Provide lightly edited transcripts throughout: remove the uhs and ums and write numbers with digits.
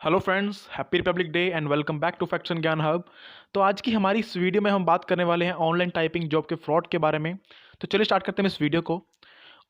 Hello friends, happy republic day and welcome back to facts and Gyan hub. तो आज की हमारी इस वीडियो में हम बात करने वाले हैं ऑनलाइन टाइपिंग जॉब के फ्रॉड के बारे में। तो चलिए स्टार्ट करते हैं इस वीडियो को।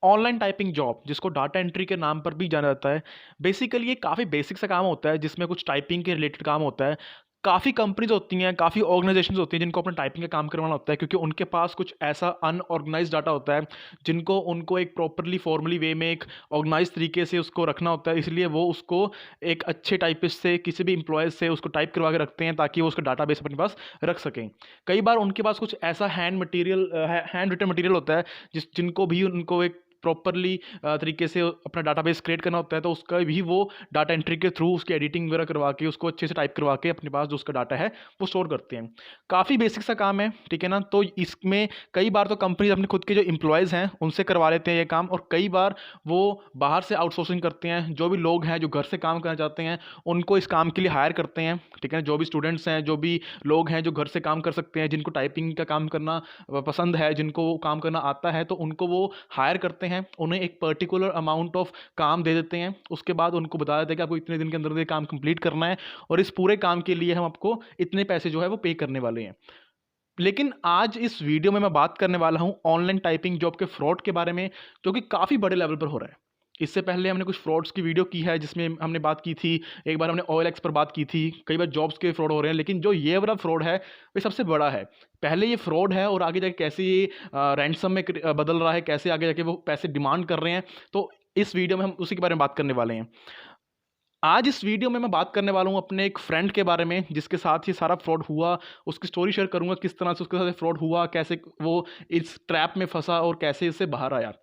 ऑनलाइन टाइपिंग जॉब, जिसको डाटा एंट्री के नाम पर भी जाना जाता है, बेसिकली ये काफ़ी बेसिक सा काम होता है जिसमें कुछ टाइपिंग के रिलेटेड काम होता है। काफ़ी कंपनीज होती हैं, काफ़ी ऑर्गेनाइजेशंस होती हैं जिनको अपना टाइपिंग का काम करवाना होता है, क्योंकि उनके पास कुछ ऐसा अनऑर्गेनाइज डाटा होता है जिनको उनको एक प्रॉपरली फॉर्मली वे में एक ऑर्गेनाइज तरीके से उसको रखना होता है। इसलिए वो उसको एक अच्छे टाइपिस्ट से, किसी भी एम्प्लॉयज़ से उसको टाइप करवा के रखते हैं ताकि वो उसका डाटाबेस अपने पास रख सकें। कई बार उनके पास कुछ ऐसा हैंड रिटन मटेरियल होता है जिनको भी उनको एक प्रॉपरली तरीके से अपना डाटाबेस क्रिएट करना होता है, तो उसका भी वो डाटा एंट्री के थ्रू उसकी एडिटिंग वगैरह करवा के उसको अच्छे से टाइप करवा के अपने पास जो उसका डाटा है वो स्टोर करते हैं। काफ़ी बेसिक सा काम है, ठीक है ना। तो इसमें कई बार तो कंपनीज अपने खुद के जो एम्प्लॉयज़ हैं उनसे करवा लेते हैं ये काम, और कई बार वो बाहर से आउटसोर्सिंग करते हैं। जो भी लोग हैं जो घर से काम करना चाहते हैं उनको इस काम के लिए हायर करते हैं, ठीक है। जो भी स्टूडेंट्स हैं, जो भी लोग हैं जो घर से काम कर सकते हैं, जिनको टाइपिंग का काम करना पसंद है, जिनको वो काम करना आता है, तो उनको वो हायर करते हैं। उन्हें एक पर्टिकुलर अमाउंट ऑफ काम दे देते हैं। उसके बाद उनको बता देते हैं कि आपको इतने दिन के अंदर ये काम कंप्लीट करना है और इस पूरे काम के लिए हम आपको इतने पैसे जो है वो पे करने वाले हैं। लेकिन आज इस वीडियो में मैं बात करने वाला हूं ऑनलाइन टाइपिंग जॉब के फ्रॉड के बारे में, जो कि काफ़ी बड़े लेवल पर हो रहा है। इससे पहले हमने कुछ फ्रॉड्स की वीडियो की है जिसमें हमने बात की थी। एक बार हमने OLX पर बात की थी। कई बार जॉब्स के फ्रॉड हो रहे हैं, लेकिन जो ये वाला फ्रॉड है ये सबसे बड़ा है। पहले ये फ्रॉड है और आगे जाके कैसे ये रैंसम में बदल रहा है, कैसे आगे जाके वो पैसे डिमांड कर रहे हैं, तो इस वीडियो में हम उसी के बारे में बात करने वाले हैं। आज इस वीडियो में मैं बात करने वाला हूँ अपने एक फ्रेंड के बारे में जिसके साथ ये सारा फ्रॉड हुआ। उसकी स्टोरी शेयर करूँगा, किस तरह से उसके साथ फ्रॉड हुआ, कैसे वो इस ट्रैप में फंसा और कैसे इससे बाहर आया।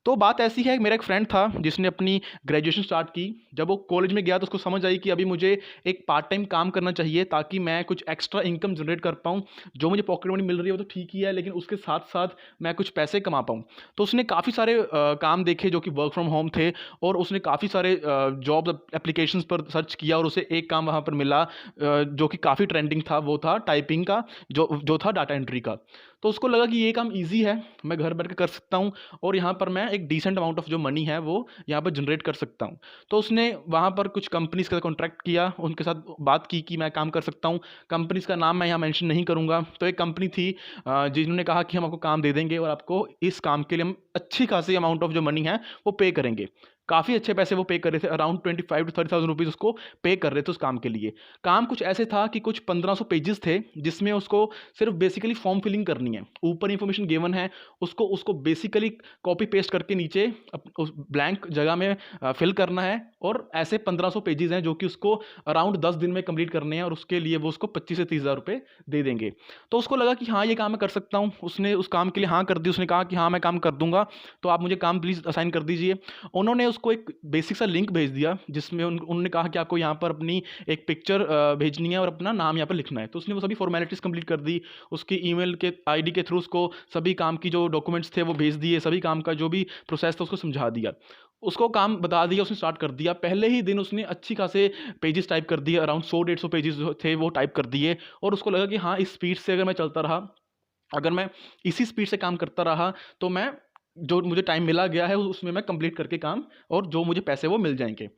तो बात ऐसी है, मेरा एक फ्रेंड था जिसने अपनी ग्रेजुएशन स्टार्ट की। जब वो कॉलेज में गया तो उसको समझ आई कि अभी मुझे एक पार्ट टाइम काम करना चाहिए ताकि मैं कुछ एक्स्ट्रा इनकम जनरेट कर पाऊँ। जो मुझे पॉकेट मनी मिल रही है वो तो ठीक ही है, लेकिन उसके साथ साथ मैं कुछ पैसे कमा पाऊँ। तो उसने काफ़ी सारे काम देखे जो कि वर्क फ्रॉम होम थे, और उसने काफ़ी सारे जॉब एप्लीकेशंस पर सर्च किया और उसे एक काम वहाँ पर मिला जो कि काफ़ी ट्रेंडिंग था। वो था टाइपिंग का, जो जो था डाटा एंट्री का। तो उसको लगा कि ये काम ईजी है, मैं घर बैठ के कर सकता हूँ और यहाँ पर मैं एक डिसेंट अमाउंट ऑफ जो मनी है वो यहाँ पर जनरेट कर सकता हूँ। तो उसने वहाँ पर कुछ कंपनीज का कॉन्ट्रैक्ट किया, उनके साथ बात की कि मैं काम कर सकता हूँ। कंपनीज का नाम मैं यहाँ मेंशन नहीं करूँगा। तो एक कंपनी थी जिन्होंने कहा कि हम आपको काम दे देंगे और आपको इस काम के लिए हम अच्छी खासी अमाउंट ऑफ जो मनी है वो पे करेंगे। काफ़ी अच्छे पैसे वो पे कर रहे थे, अराउंड 25 to 30,000 रुपीज़ उसको पे कर रहे थे उस काम के लिए। काम कुछ ऐसे था कि कुछ 1500 पेजेस थे जिसमें उसको सिर्फ बेसिकली फॉर्म फिलिंग करनी है। ऊपर इन्फॉर्मेशन गिवन है, उसको उसको बेसिकली कॉपी पेस्ट करके नीचे उस ब्लैंक जगह में फिल करना है। और ऐसे 1500 पेजेस हैं जो कि उसको अराउंड 10 दिन में कंप्लीट करने हैं, और उसके लिए वो उसको 25 से 30 हज़ार रुपये दे देंगे। तो उसको लगा कि हाँ, ये काम मैं कर सकता हूँ। उसने उस काम के लिए हाँ कर दी। उसने कहा कि हाँ, मैं काम कर दूंगा, तो आप मुझे काम प्लीज़ असाइन कर दीजिए। उन्होंने उसको एक बेसिक सा लिंक भेज दिया जिसमें उन्होंने कहा कि आपको यहाँ पर अपनी एक पिक्चर भेजनी है और अपना नाम यहाँ पर लिखना है। तो उसने वो सभी फॉर्मेलिटीज़ कंप्लीट कर दी। उसकी ईमेल के आईडी के थ्रू उसको सभी काम की जो डॉक्यूमेंट्स थे वो भेज दिए। सभी काम का जो भी प्रोसेस था उसको समझा दिया। उसको काम बता दिया, उसने स्टार्ट कर दिया। पहले ही दिन उसने अच्छी खासे पेजेस टाइप कर दिए, अराउंड 100-150 पेजेस जो थे वो टाइप कर दिए। और उसको लगा कि हाँ, इस स्पीड से अगर मैं चलता रहा, अगर मैं इसी स्पीड से काम करता रहा, तो मैं जो मुझे टाइम मिला गया है उसमें मैं कंप्लीट करके काम, और जो मुझे पैसे वो मिल जाएंगे।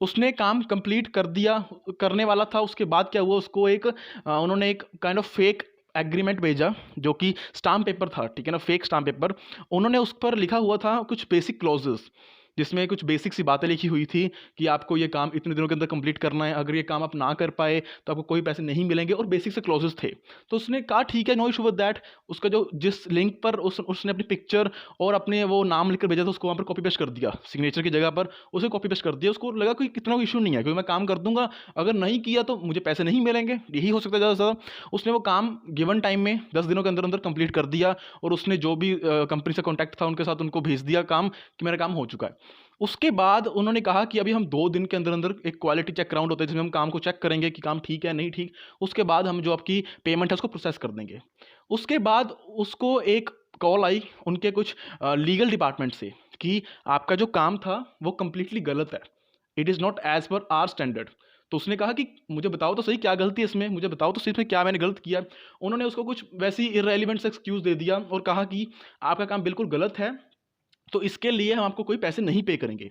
उसने काम कंप्लीट कर दिया, करने वाला था। उसके बाद क्या हुआ, उसको एक उन्होंने एक काइंड ऑफ फेक एग्रीमेंट भेजा जो कि स्टाम्प पेपर था, ठीक है ना, फेक स्टाम्प पेपर। उन्होंने उस पर लिखा हुआ था कुछ बेसिक क्लॉजेस, जिसमें कुछ बेसिक सी बातें लिखी हुई थी कि आपको ये काम इतने दिनों के अंदर कंप्लीट करना है। अगर ये काम आप ना कर पाए तो आपको कोई पैसे नहीं मिलेंगे, और बेसिक से क्लॉजेस थे। तो उसने कहा ठीक है, नो इशू विद दैट। उसका जो जिस लिंक पर उसने अपनी पिक्चर और अपने वो नाम लिखकर भेजा था उसको वहाँ पर कॉपी पेस्ट कर दिया, सिग्नेचर की जगह पर उसे कॉपी पेस्ट कर दिया। उसको लगा कोई कितना इशू नहीं है, क्योंकि मैं काम कर दूंगा, अगर नहीं किया तो मुझे पैसे नहीं मिलेंगे, यही हो सकता है ज़्यादा से ज़्यादा। उसने वो काम गिवन टाइम में 10 दिनों के अंदर अंदर कंप्लीट कर दिया, और उसने जो भी कंपनी से कॉन्टैक्ट था उनके साथ उनको भेज दिया काम कि मेरा काम हो चुका है। उसके बाद उन्होंने कहा कि अभी हम 2 दिन के अंदर अंदर एक क्वालिटी चेक राउंड होता है जिसमें हम काम को चेक करेंगे कि काम ठीक है नहीं ठीक। उसके बाद हम जो आपकी पेमेंट है उसको प्रोसेस कर देंगे। उसके बाद उसको एक कॉल आई उनके कुछ लीगल डिपार्टमेंट से कि आपका जो काम था वो कंप्लीटली गलत है, it is not as per our standard. तो उसने कहा कि मुझे बताओ तो सही क्या गलती है इसमें, मुझे बताओ तो सही इसमें क्या मैंने गलत किया। उन्होंने उसको कुछ वैसी इररेलेवेंट से एक्सक्यूज़ दे दिया और कहा कि आपका काम बिल्कुल गलत है, तो इसके लिए हम आपको कोई पैसे नहीं पे करेंगे।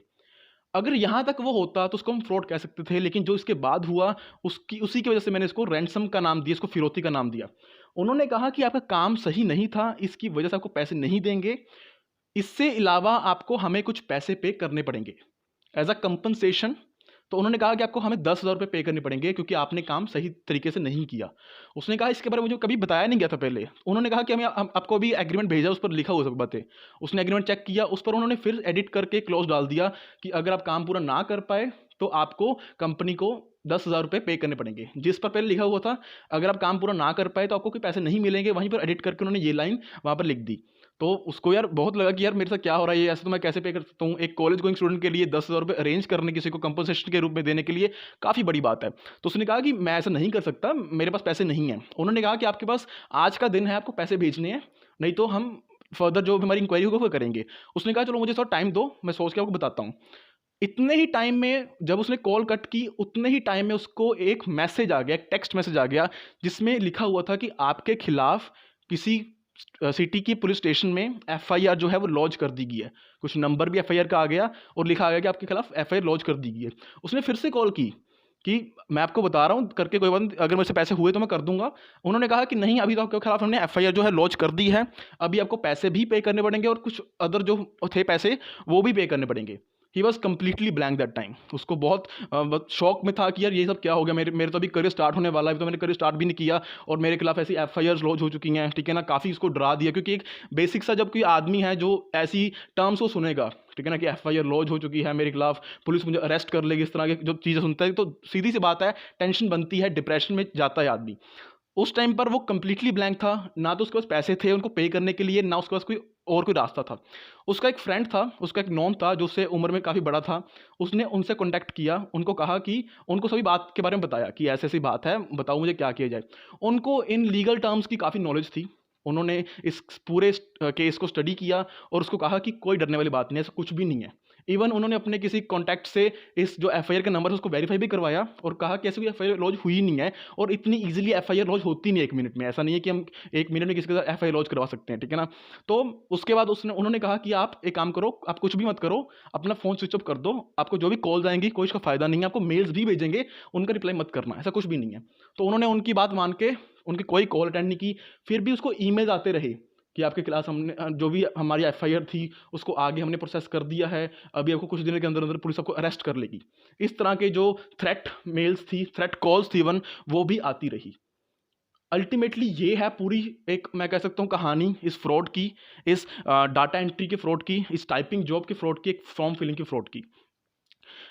अगर यहाँ तक वो होता तो उसको हम फ्रॉड कह सकते थे, लेकिन जो इसके बाद हुआ उसी की वजह से मैंने इसको रैंसम का नाम दिया, इसको फिरौती का नाम दिया। उन्होंने कहा कि आपका काम सही नहीं था, इसकी वजह से आपको पैसे नहीं देंगे, इससे अलावा आपको हमें कुछ पैसे पे करने पड़ेंगे एज अ कंपनसेशन। तो उन्होंने कहा कि आपको हमें 10,000 रुपये पे करने पड़ेंगे क्योंकि आपने काम सही तरीके से नहीं किया। उसने कहा इसके बारे में मुझे कभी बताया नहीं गया था पहले। उन्होंने कहा कि हम आपको अभी एग्रीमेंट भेजा, उस पर लिखा हुआ सब बातें। उसने एग्रीमेंट चेक किया, उस पर उन्होंने फिर एडिट करके क्लॉज डाल दिया कि अगर आप काम पूरा ना कर पाए तो आपको कंपनी को 10,000 रुपये पे करने पड़ेंगे। जिस पर पहले लिखा हुआ था अगर आप काम पूरा ना कर पाए तो आपको कोई पैसे नहीं मिलेंगे, वहीं पर एडिट करके उन्होंने ये लाइन वहाँ पर लिख दी। तो उसको यार बहुत लगा कि यार मेरे साथ क्या हो रहा है, ये ऐसे तो मैं कैसे पे कर सकता हूँ। एक कॉलेज गोइंग स्टूडेंट के लिए 10,000 रुपये अरेंज करने, किसी को कंपनसेशन के रूप में देने के लिए काफ़ी बड़ी बात है। तो उसने कहा कि मैं ऐसा नहीं कर सकता, मेरे पास पैसे नहीं हैं। उन्होंने कहा कि आपके पास आज का दिन है, आपको पैसे भेजने हैं, नहीं तो हम फर्दर जो हमारी इंक्वायरी होगा वो करेंगे। उसने कहा चलो मुझे थोड़ा टाइम दो, मैं सोच के आपको बताता हूँ। इतने ही टाइम में जब उसने कॉल कट की, उतने ही टाइम में उसको एक मैसेज आ गया, एक टेक्स्ट मैसेज आ गया, जिसमें लिखा हुआ था कि आपके खिलाफ किसी सिटी की पुलिस स्टेशन में एफआईआर जो है वो लॉन्च कर दी गई है। कुछ नंबर भी एफआईआर का आ गया और लिखा आ गया कि आपके खिलाफ एफआईआर लॉन्च कर दी गई है। उसने फिर से कॉल की कि मैं आपको बता रहा हूँ करके, कोई बात नहीं, अगर मेरे से पैसे हुए तो मैं कर दूंगा। उन्होंने कहा कि नहीं, अभी तो आपके खिलाफ हमने एफआईआर जो है लॉन्च कर दी है, अभी आपको पैसे भी पे करने पड़ेंगे और कुछ अदर जो थे पैसे वो भी पे करने पड़ेंगे। He was completely blank that time. उसको बहुत शौक में था कि यार ये सब क्या हो गया, मेरे मेरे तो अभी करियर स्टार्ट होने वाला है, अभी तो मैंने करियर स्टार्ट भी नहीं किया और मेरे खिलाफ ऐसी एफआईआर लॉन्च हो चुकी हैं, ठीक है ना। काफ़ी इसको डरा दिया, क्योंकि एक बेसिक सा जब कोई आदमी है जो ऐसी टर्म्स को सुनेगा, ठीक है ना, कि एफआईआर लॉन्च हो चुकी है मेरे खिलाफ, पुलिस मुझे अरेस्ट कर लेगी, इस तरह की जो चीज़ें सुनता है तो सीधी सी बात है टेंशन बनती है, डिप्रेशन में जाता है आदमी। उस टाइम पर वो कंप्लीटली ब्लैंक था, ना तो उसके पास पैसे थे उनको पे करने के लिए, ना उसके पास कोई रास्ता था। उसका एक फ्रेंड था, उसका एक नॉन था जो उससे उम्र में काफ़ी बड़ा था। उसने उनसे कॉन्टैक्ट किया, उनको कहा कि उनको सभी बात के बारे में बताया कि ऐसी ऐसी बात है, बताओ मुझे क्या किया जाए। उनको इन लीगल टर्म्स की काफ़ी नॉलेज थी। उन्होंने इस पूरे केस को स्टडी किया और उसको कहा कि कोई डरने वाली बात नहीं है, ऐसा कुछ भी नहीं है। इवन उन्होंने अपने किसी कॉन्टैक्ट से इस जो एफआईआर का नंबर है उसको वेरीफाई भी करवाया और कहा कि ऐसी कोई एफआईआर लॉन्च हुई नहीं है और इतनी ईजिली एफआईआर लॉन्च होती नहीं 1 मिनट में। ऐसा नहीं है कि हम 1 मिनट में किसी के साथ एफआईआर लॉन्च करवा सकते हैं, ठीक है ना। तो उसके बाद उन्होंने कहा कि आप एक काम करो, आप कुछ भी मत करो, अपना फ़ोन स्विच ऑफ कर दो, आपको जो भी कॉल्स आएंगी कोई इसका फ़ायदा नहीं है, आपको मेल्स भी भेजेंगे, उनका रिप्लाई मत करना, ऐसा कुछ भी नहीं है। तो उन्होंने उनकी बात मान के उनकी कोई कॉल अटेंड नहीं की। फिर भी उसको ईमेल्स आते रहे कि आपके खिलाफ हमने जो भी हमारी एफआईआर थी उसको आगे हमने प्रोसेस कर दिया है, अभी आपको कुछ दिनों के अंदर अंदर पुलिस आपको अरेस्ट कर लेगी। इस तरह के जो थ्रेट मेल्स थी, थ्रेट कॉल्स थी इवन, वो भी आती रही। अल्टीमेटली ये है पूरी एक, मैं कह सकता हूँ, कहानी इस फ्रॉड की, इस डाटा एंट्री के फ्रॉड की, इस टाइपिंग जॉब के फ्रॉड की, एक फॉर्म फिलिंग की फ्रॉड की।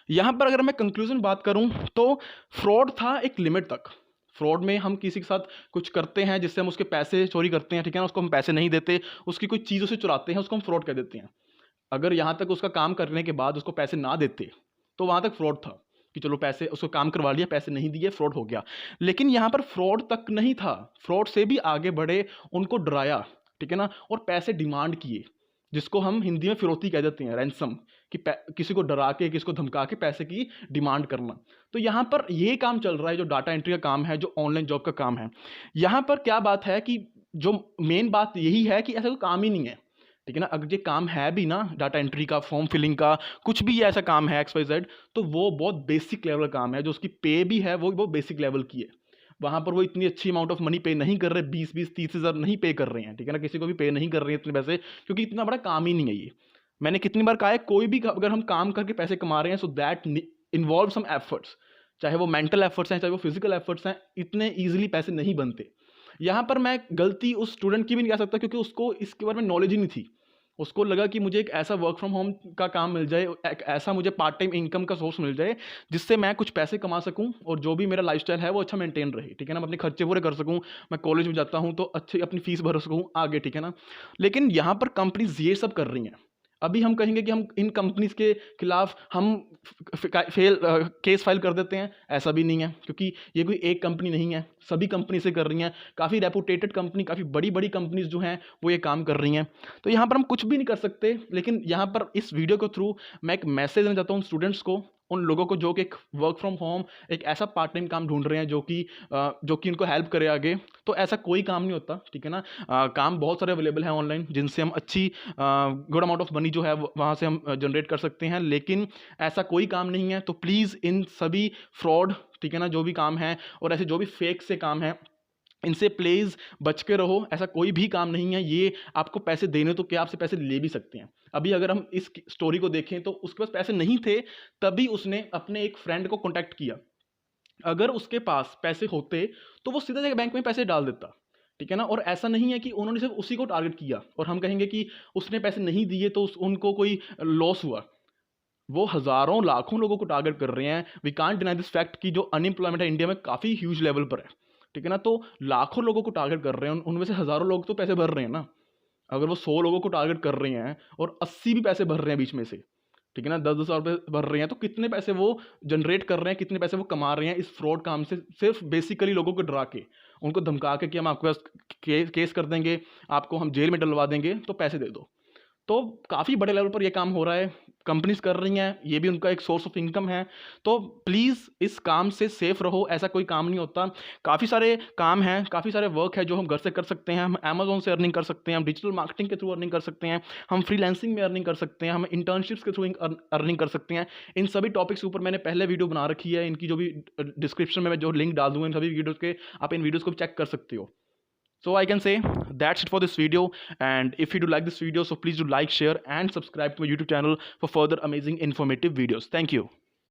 यहाँ पर अगर मैं कंक्लूजन बात करूँ तो फ्रॉड था एक लिमिट तक। फ्रॉड में हम किसी के साथ कुछ करते हैं जिससे हम उसके पैसे चोरी करते हैं, ठीक है ना, उसको हम पैसे नहीं देते, उसकी कोई चीज़ उसे चुराते हैं, उसको हम फ्रॉड कह देते हैं। अगर यहाँ तक उसका काम करने के बाद उसको पैसे ना देते तो वहाँ तक फ्रॉड था कि चलो पैसे, उसको काम करवा लिया, पैसे नहीं दिए, फ्रॉड हो गया। लेकिन यहाँ पर फ्रॉड तक नहीं था, फ्रॉड से भी आगे बढ़े, उनको डराया, ठीक है ना, और पैसे डिमांड किए, जिसको हम हिंदी में फिरौती कह देते हैं, रैंसम, कि किसी को डरा के, किसी को धमका के पैसे की डिमांड करना। तो यहाँ पर ये काम चल रहा है जो डाटा एंट्री का काम है, जो ऑनलाइन जॉब का काम है। यहाँ पर क्या बात है कि जो मेन बात यही है कि ऐसा कोई काम ही नहीं है, ठीक है ना। अगर ये काम है भी ना, डाटा एंट्री का, फॉर्म फिलिंग का, कुछ भी ऐसा काम है XYZ, तो वो बहुत बेसिक लेवल का काम है। जो उसकी पे भी है वो बेसिक लेवल की है। वहाँ पर वो इतनी अच्छी अमाउंट ऑफ मनी पे नहीं कर रहे, 20-30 हज़ार नहीं पे कर रहे हैं, ठीक है ना, किसी को भी पे नहीं कर रहे हैं इतने पैसे, क्योंकि इतना बड़ा काम ही नहीं है ये। मैंने कितनी बार कहा है, कोई भी अगर हम काम करके पैसे कमा रहे हैं, so that involve some efforts, चाहे वो मेंटल एफर्ट्स हैं, चाहे वो फिजिकल एफर्ट्स हैं, इतने ईजिली पैसे नहीं बनते। यहाँ पर मैं गलती उस स्टूडेंट की भी नहीं कह सकता, क्योंकि उसको इसके बारे में नॉलेज ही नहीं थी। उसको लगा कि मुझे एक ऐसा वर्क फ्रॉम होम का काम मिल जाए, एक ऐसा मुझे पार्ट टाइम इनकम का सोर्स मिल जाए जिससे मैं कुछ पैसे कमा सकूं और जो भी मेरा लाइफस्टाइल है वो अच्छा मेंटेन रहे, ठीक है ना, मैं अपने खर्चे पूरे कर सकूं, मैं कॉलेज में जाता हूं तो अच्छी अपनी फीस भर सकूं आगे, ठीक है ना। लेकिन यहाँ पर कंपनीज ये सब कर रही हैं। अभी हम कहेंगे कि हम इन कंपनीज के खिलाफ हम केस फाइल कर देते हैं, ऐसा भी नहीं है, क्योंकि ये कोई एक कंपनी नहीं है, सभी कंपनी से कर रही हैं, काफ़ी रेपुटेटेड कंपनी, काफ़ी बड़ी बड़ी कंपनीज जो हैं वो ये काम कर रही हैं। तो यहाँ पर हम कुछ भी नहीं कर सकते, लेकिन यहाँ पर इस वीडियो के थ्रू मैं एक मैसेज देना चाहता हूँ स्टूडेंट्स को, उन लोगों को जो कि एक वर्क फ्रॉम होम, एक ऐसा पार्ट टाइम काम ढूंढ रहे हैं जो कि उनको हेल्प करे आगे। तो ऐसा कोई काम नहीं होता, ठीक है ना। काम बहुत सारे अवेलेबल हैं ऑनलाइन, जिनसे हम अच्छी गुड अमाउंट ऑफ मनी जो है वहाँ से हम जनरेट कर सकते हैं, लेकिन ऐसा कोई काम नहीं है। तो प्लीज़ इन सभी फ्रॉड, ठीक है ना, जो भी काम है और ऐसे जो भी फेक से काम है, इनसे प्लीज़ बच के रहो। ऐसा कोई भी काम नहीं है, ये आपको पैसे देने तो क्या, आपसे पैसे ले भी सकते हैं। अभी अगर हम इस स्टोरी को देखें तो उसके पास पैसे नहीं थे, तभी उसने अपने एक फ्रेंड को कॉन्टैक्ट किया। अगर उसके पास पैसे होते तो वो सीधा जाकर बैंक में पैसे डाल देता, ठीक है ना। और ऐसा नहीं है कि उन्होंने सिर्फ उसी को टारगेट किया और हम कहेंगे कि उसने पैसे नहीं दिए तो उनको कोई लॉस हुआ। वो हज़ारों लाखों लोगों को टारगेट कर रहे हैं। We can't deny this fact कि जो अनएम्प्लॉयमेंट है इंडिया में काफ़ी ह्यूज लेवल पर है, ठीक है ना। तो लाखों लोगों को टारगेट कर रहे हैं, उनमें से हज़ारों लोग तो पैसे भर रहे हैं ना। अगर वो 100 लोगों को टारगेट कर रहे हैं और 80 भी पैसे भर रहे हैं बीच में से, ठीक है ना, 10-10 हज़ार रुपये भर रहे हैं, तो कितने पैसे वो जनरेट कर रहे हैं, कितने पैसे वो कमा रहे हैं इस फ्रॉड काम से, सिर्फ बेसिकली लोगों को डरा के, उनको धमका के कि हम आपके पास केस कर देंगे, आपको हम जेल में डलवा देंगे, तो पैसे दे दो। तो काफ़ी बड़े लेवल पर ये काम हो रहा है, कंपनीज कर रही हैं, ये भी उनका एक सोर्स ऑफ इनकम है। तो प्लीज़ इस काम से सेफ रहो, ऐसा कोई काम नहीं होता। काफ़ी सारे काम हैं, काफ़ी सारे वर्क है जो हम घर से कर सकते हैं। हम अमेजोन से अर्निंग कर सकते हैं, हम डिजिटल मार्केटिंग के थ्रू अर्निंग कर सकते हैं, हम फ्रीलांसिंग में अर्निंग कर सकते हैं, हम इंटर्नशिप्स के थ्रू अर्निंग कर सकते हैं। इन सभी टॉपिक्स के ऊपर मैंने पहले वीडियो बना रखी है, इनकी जो भी डिस्क्रिप्शन में मैं जो लिंक डाल दूँगा इन सभी वीडियोज़ के, आप इन वीडियोज़ को चेक कर सकते हो। So I can say that's it for this video, and if you do like this video, so please do like, share and subscribe to my YouTube channel for further amazing informative videos. Thank you.